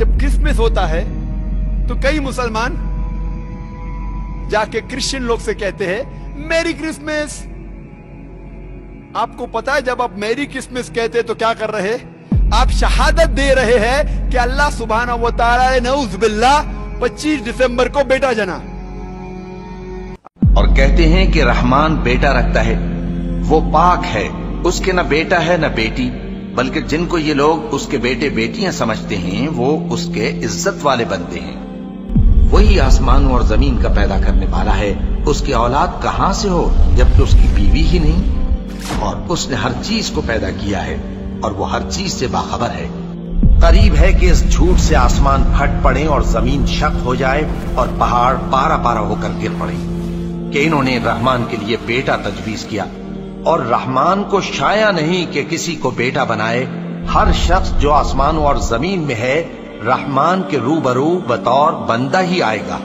जब क्रिसमस होता है तो कई मुसलमान जाके क्रिश्चियन लोग से कहते हैं मैरी क्रिसमस। आपको पता है जब आप मैरी क्रिसमस कहते हैं तो क्या कर रहे हैं? आप शहादत दे रहे हैं कि अल्लाह सुब्हानहू व तआला ने नऊज़ बिल्लाह 25 दिसंबर को बेटा जना। और कहते हैं कि रहमान बेटा रखता है, वो पाक है, उसके न बेटा है न बेटी, बल्कि जिनको ये लोग उसके बेटे बेटियां समझते हैं वो उसके इज्जत वाले बनते हैं। वही आसमानों और जमीन का पैदा करने वाला है, उसकी औलाद कहां से हो जबकि उसकी बीवी ही नहीं। और उसने हर चीज को पैदा किया है और वो हर चीज से बाखबर है। करीब है कि इस झूठ से आसमान फट पड़े और जमीन शक हो जाए और पहाड़ पारा पारा होकर गिर पड़े कि इन्होंने रहमान के लिए बेटा तजवीज किया। और रहमान को शाया नहीं कि किसी को बेटा बनाए। हर शख्स जो आसमानों और जमीन में है रहमान के रूबरू बतौर बंदा ही आएगा।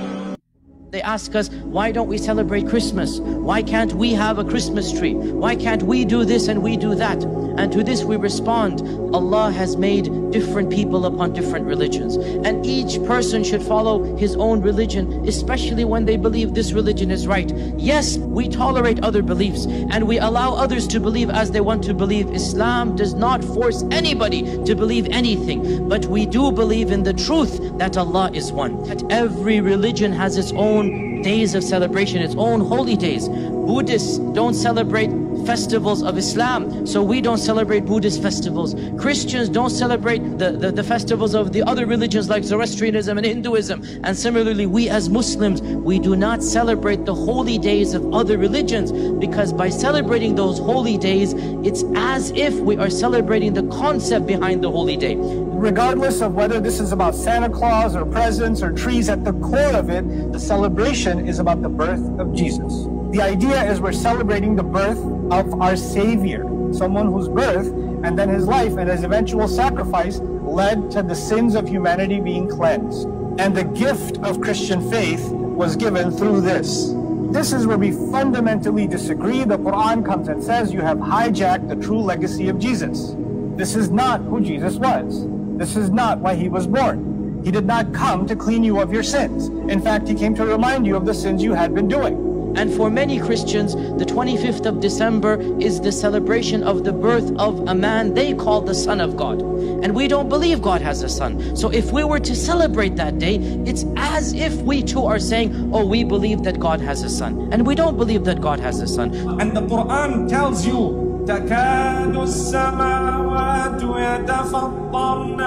They ask us, why don't we celebrate Christmas? Why can't we have a Christmas tree? Why can't we do this and we do that? And to this we respond, Allah has made different people upon different religions. And each person should follow his own religion, especially when they believe this religion is right. Yes, we tolerate other beliefs and we allow others to believe as they want to believe. Islam does not force anybody to believe anything. But we do believe in the truth that Allah is one. That every religion has its own days of celebration, its own holy days. Buddhists don't celebrate festivals of Islam, so we don't celebrate Buddhist festivals. Christians don't celebrate the festivals of the other religions like Zoroastrianism and Hinduism. And similarly, we as Muslims, we do not celebrate the holy days of other religions, because by celebrating those holy days, it's as if we are celebrating the concept behind the holy day. Regardless of whether this is about Santa Claus or presents or trees, at the core of it, the celebration is about the birth of Jesus. The idea is we're celebrating the birth of our Savior, someone whose birth and then his life and his eventual sacrifice led to the sins of humanity being cleansed. And the gift of Christian faith was given through this. This is where we fundamentally disagree. The Quran comes and says you have hijacked the true legacy of Jesus. This is not who Jesus was. This is not why he was born. He did not come to clean you of your sins. In fact, he came to remind you of the sins you had been doing. And for many Christians, the 25th of December is the celebration of the birth of a man they call the Son of God. And we don't believe God has a son. So if we were to celebrate that day, it's as if we too are saying, oh, we believe that God has a son. And we don't believe that God has a son. And the Quran tells you, تَكَادُ السَّمَاوَاتُ يَتَفَطَّرْنَ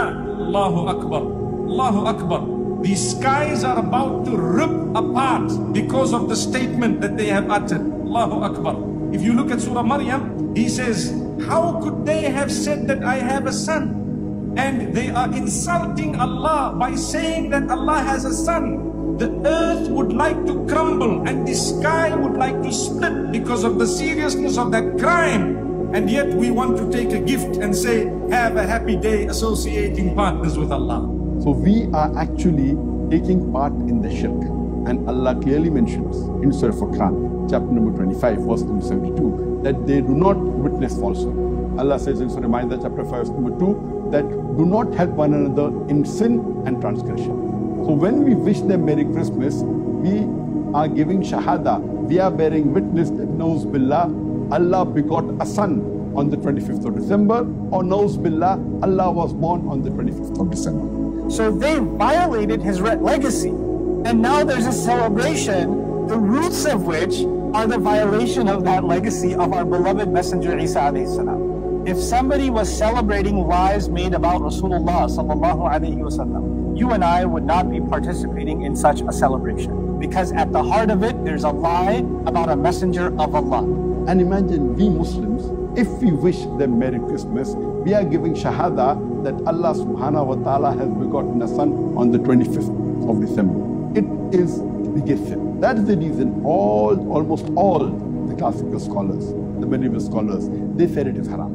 Allahu Akbar, Allahu Akbar. The skies are about to rip apart because of the statement that they have uttered. Allahu Akbar. If you look at Surah Maryam, he says, how could they have said that I have a son? And they are insulting Allah by saying that Allah has a son. The earth would like to crumble and the sky would like to split because of the seriousness of that crime. And yet we want to take a gift and say, have a happy day associating partners with Allah. So we are actually taking part in the shirk. And Allah clearly mentions in Surah Furqan, chapter number 25, verse number 72, that they do not witness falsehood. Allah says in Surah Ma'idah, chapter 5, verse number 2, that do not help one another in sin and transgression. So when we wish them Merry Christmas, we are giving shahada. We are bearing witness that Na'uz Billah, Allah begot a son on the 25th of December, or Na'uz Billah, Allah was born on the 25th of December. So they violated his legacy. And now there's a celebration, the roots of which are the violation of that legacy of our beloved Messenger Isa alayhi salam. If somebody was celebrating lies made about Rasulullah sallallahu alayhi wasallam, you and I would not be participating in such a celebration. Because at the heart of it, there's a lie about a messenger of Allah. And imagine we Muslims, if we wish them Merry Christmas, we are giving shahada that Allah subhanahu wa ta'ala has begotten a son on the 25th of December. It is the biggest sin. That is the reason almost all the classical scholars, the medieval scholars, they said it is haram.